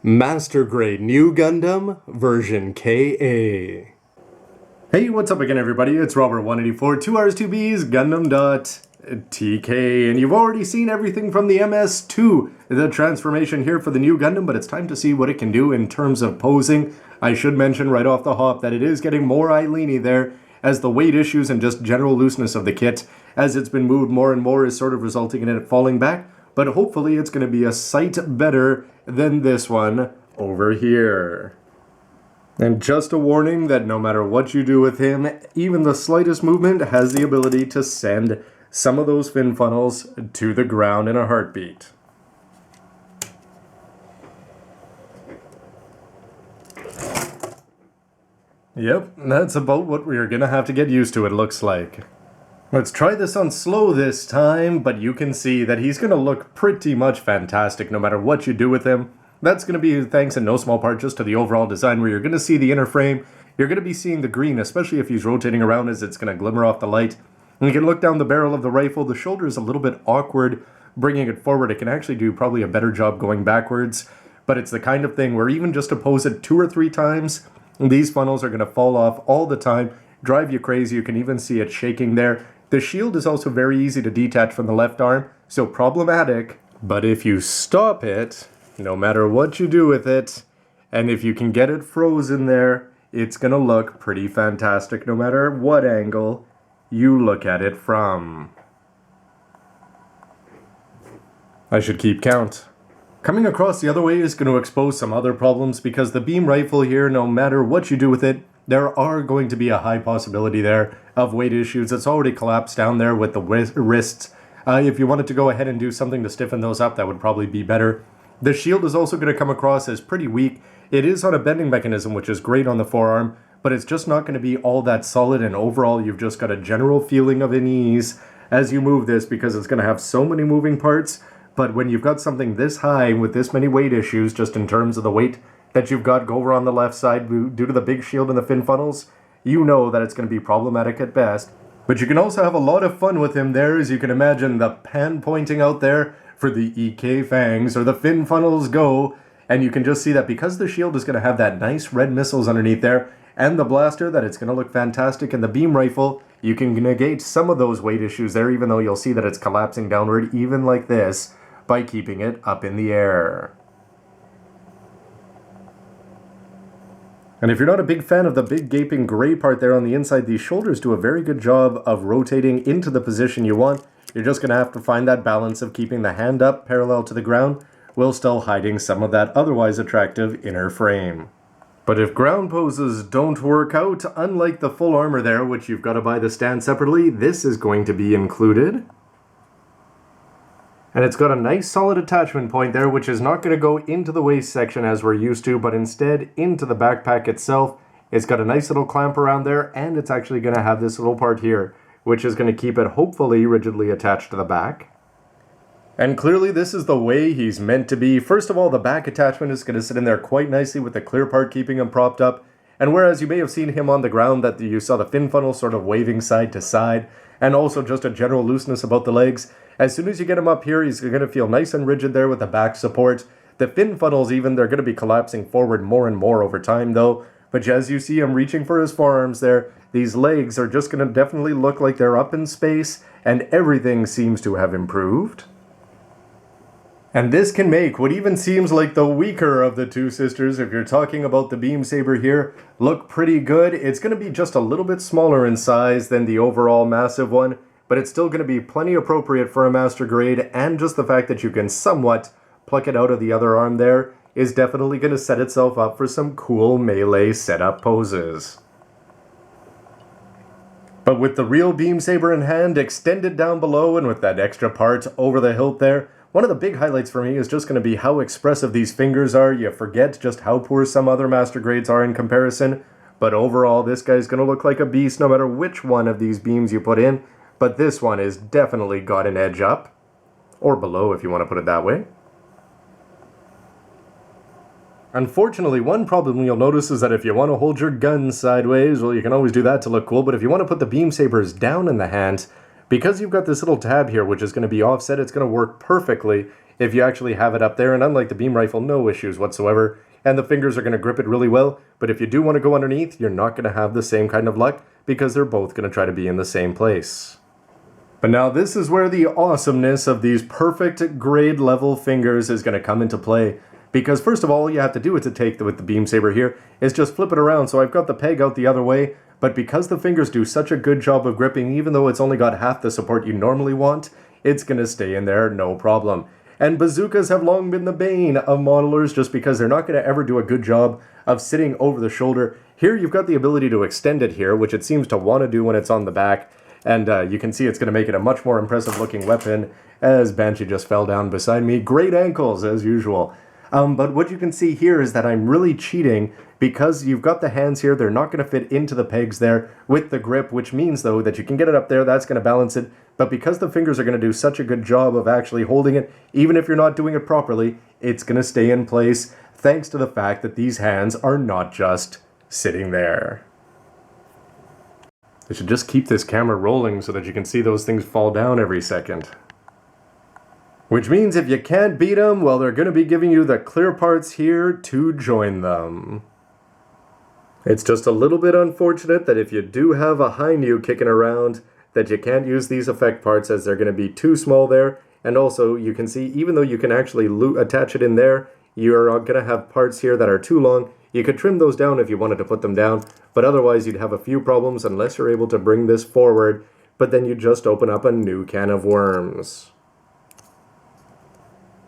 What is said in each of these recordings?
Master Grade New Gundam version KA. Hey, what's up again, everybody? It's Robert184, 2Rs, 2Bs, gundam.tk, and you've already seen everything from the MS to the transformation here for the new Gundam, but it's time to see what it can do in terms of posing. I should mention right off the hop that it is getting more Eileeny there, as the weight issues and just general looseness of the kit, as it's been moved more and more, is sort of resulting in it falling back. But hopefully it's going to be a sight better than this one over here. And just a warning that no matter what you do with him, even the slightest movement has the ability to send some of those fin funnels to the ground in a heartbeat. Yep, that's about what we're going to have to get used to, it looks like. Let's try this on slow this time, but you can see that he's going to look pretty much fantastic no matter what you do with him. That's going to be thanks in no small part just to the overall design, where you're going to see the inner frame. You're going to be seeing the green, especially if he's rotating around, as it's going to glimmer off the light. And you can look down the barrel of the rifle. The shoulder is a little bit awkward bringing it forward. It can actually do probably a better job going backwards, but it's the kind of thing where even just to pose it 2 or 3 times, these funnels are going to fall off all the time, drive you crazy. You can even see it shaking there. The shield is also very easy to detach from the left arm, so problematic. But if you stop it, no matter what you do with it, and if you can get it frozen there, it's going to look pretty fantastic no matter what angle you look at it from. I should keep count. Coming across the other way is going to expose some other problems, because the beam rifle here, no matter what you do with it, there are going to be a high possibility there of weight issues. It's already collapsed down there with the wrists. If you wanted to go ahead and do something to stiffen those up, that would probably be better. The shield is also going to come across as pretty weak. It is on a bending mechanism, which is great on the forearm, but it's just not going to be all that solid, and overall you've just got a general feeling of unease as you move this, because it's going to have so many moving parts. But when you've got something this high with this many weight issues, just in terms of the weight that you've got go over on the left side due to the big shield and the fin funnels, you know that it's going to be problematic at best. But you can also have a lot of fun with him there, as you can imagine the pan pointing out there for the EK fangs or the fin funnels go, and you can just see that because the shield is going to have that nice red missiles underneath there, and the blaster, that it's going to look fantastic, and the beam rifle, you can negate some of those weight issues there, even though you'll see that it's collapsing downward, even like this, by keeping it up in the air. And if you're not a big fan of the big gaping gray part there on the inside, these shoulders do a very good job of rotating into the position you want. You're just going to have to find that balance of keeping the hand up parallel to the ground while still hiding some of that otherwise attractive inner frame. But if ground poses don't work out, unlike the full armor there, which you've got to buy the stand separately, this is going to be included. And it's got a nice solid attachment point there, which is not going to go into the waist section as we're used to, but instead into the backpack itself. It's got a nice little clamp around there, and it's actually going to have this little part here, which is going to keep it hopefully rigidly attached to the back. And clearly this is the way he's meant to be. First of all, the back attachment is going to sit in there quite nicely with the clear part keeping him propped up. And whereas you may have seen him on the ground that you saw the fin funnel sort of waving side to side, and also just a general looseness about the legs, as soon as you get him up here, he's going to feel nice and rigid there with the back support. The fin funnels even, they're going to be collapsing forward more and more over time though. But as you see him reaching for his forearms there, these legs are just going to definitely look like they're up in space, and everything seems to have improved. And this can make what even seems like the weaker of the two sisters, if you're talking about the beam saber here, look pretty good. It's going to be just a little bit smaller in size than the overall massive one, but it's still going to be plenty appropriate for a master grade, and just the fact that you can somewhat pluck it out of the other arm there is definitely going to set itself up for some cool melee setup poses. But with the real beam saber in hand, extended down below, and with that extra part over the hilt there, one of the big highlights for me is just going to be how expressive these fingers are. You forget just how poor some other master grades are in comparison, but overall this guy's going to look like a beast no matter which one of these beams you put in. But this one is definitely got an edge up, or below if you want to put it that way. Unfortunately, one problem you'll notice is that if you want to hold your gun sideways, well, you can always do that to look cool, but if you want to put the beam sabers down in the hand, Because you've got this little tab here, which is going to be offset, it's going to work perfectly if you actually have it up there, and unlike the beam rifle, no issues whatsoever, and the fingers are going to grip it really well, but if you do want to go underneath, you're not going to have the same kind of luck, because they're both going to try to be in the same place. But now this is where the awesomeness of these perfect grade level fingers is going to come into play. Because first of all you have to do with the beam saber here is just flip it around. So I've got the peg out the other way, but because the fingers do such a good job of gripping, even though it's only got half the support you normally want, it's going to stay in there no problem. And bazookas have long been the bane of modelers just because they're not going to ever do a good job of sitting over the shoulder. Here you've got the ability to extend it here, which it seems to want to do when it's on the back. And you can see it's going to make it a much more impressive looking weapon, as Banshee just fell down beside me. Great ankles, as usual. But what you can see here is that I'm really cheating because you've got the hands here. They're not going to fit into the pegs there with the grip, which means, though, that you can get it up there. That's going to balance it. But because the fingers are going to do such a good job of actually holding it, even if you're not doing it properly, it's going to stay in place thanks to the fact that these hands are not just sitting there. I should just keep this camera rolling so that you can see those things fall down every second. Which means if you can't beat them, well, they're going to be giving you the clear parts here to join them. It's just a little bit unfortunate that if you do have a high new kicking around, that you can't use these effect parts as they're going to be too small there. And also, you can see, even though you can actually attach it in there, you're going to have parts here that are too long. You could trim those down if you wanted to put them down, but otherwise you'd have a few problems unless you're able to bring this forward, but then you just open up a new can of worms.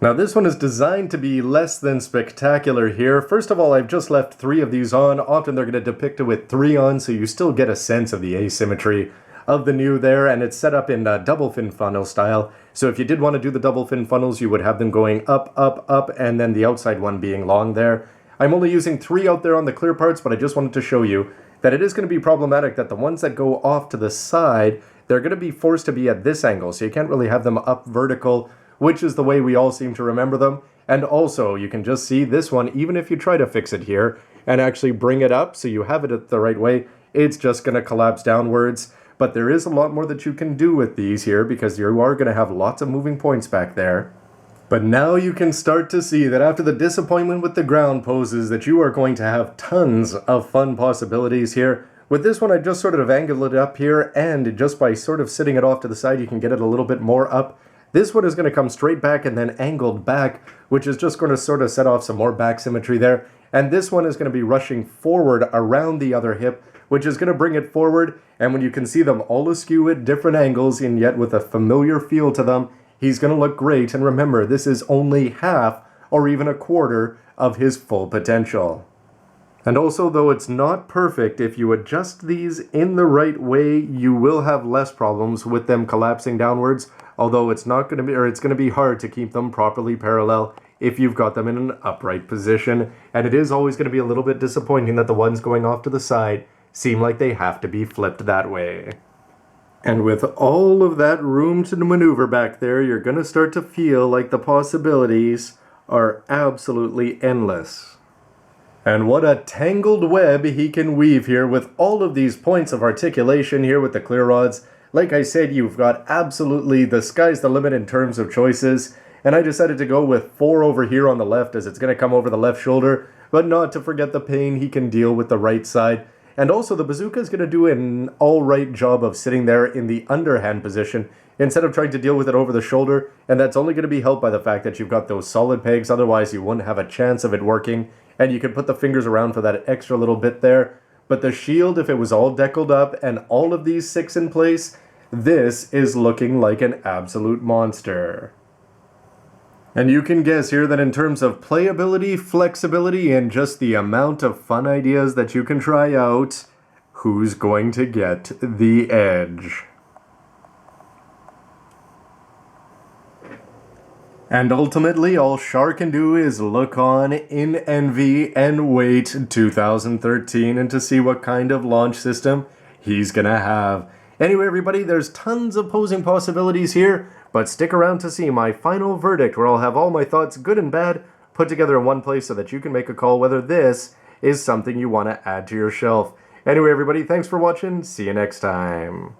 Now this one is designed to be less than spectacular here. First of all, I've just left 3 of these on. Often they're going to depict it with 3 on, so you still get a sense of the asymmetry of the new there, and it's set up in double fin funnel style. So if you did want to do the double fin funnels, you would have them going up, up, up, and then the outside one being long there. I'm only using 3 out there on the clear parts, but I just wanted to show you that it is going to be problematic that the ones that go off to the side, they're going to be forced to be at this angle, so you can't really have them up vertical, which is the way we all seem to remember them. And also, you can just see this one, even if you try to fix it here and actually bring it up so you have it at the right way, it's just going to collapse downwards. But there is a lot more that you can do with these here because you are going to have lots of moving points back there. But now you can start to see that after the disappointment with the ground poses that you are going to have tons of fun possibilities here. With this one, I just sort of angled it up here, and just by sort of sitting it off to the side, you can get it a little bit more up. This one is going to come straight back and then angled back, which is just going to sort of set off some more back symmetry there. And this one is going to be rushing forward around the other hip, which is going to bring it forward. And when you can see them all askew at different angles, and yet with a familiar feel to them, he's going to look great. And remember, this is only half or even a quarter of his full potential. And also, though it's not perfect, if you adjust these in the right way, you will have less problems with them collapsing downwards. Although it's not going to be, or it's going to be hard to keep them properly parallel if you've got them in an upright position. And it is always going to be a little bit disappointing that the ones going off to the side seem like they have to be flipped that way. And with all of that room to maneuver back there, you're going to start to feel like the possibilities are absolutely endless. And what a tangled web he can weave here with all of these points of articulation here with the clear rods. Like I said, you've got absolutely the sky's the limit in terms of choices. And I decided to go with 4 over here on the left as it's going to come over the left shoulder, but not to forget the pain he can deal with the right side. And also the bazooka is going to do an alright job of sitting there in the underhand position instead of trying to deal with it over the shoulder, and that's only going to be helped by the fact that you've got those solid pegs, otherwise you wouldn't have a chance of it working, and you can put the fingers around for that extra little bit there. But the shield, if it was all deckled up and all of these 6 in place, this is looking like an absolute monster. And you can guess here that in terms of playability, flexibility, and just the amount of fun ideas that you can try out, who's going to get the edge? And ultimately, all Char can do is look on in envy and wait 2013 and to see what kind of launch system he's gonna have. Anyway, everybody, there's tons of posing possibilities here, but stick around to see my final verdict where I'll have all my thoughts, good and bad, put together in one place so that you can make a call whether this is something you want to add to your shelf. Anyway, everybody, thanks for watching. See you next time.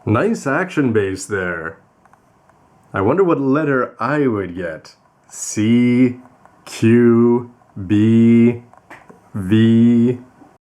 Nice action base there. I wonder what letter I would get. C, Q, B, V,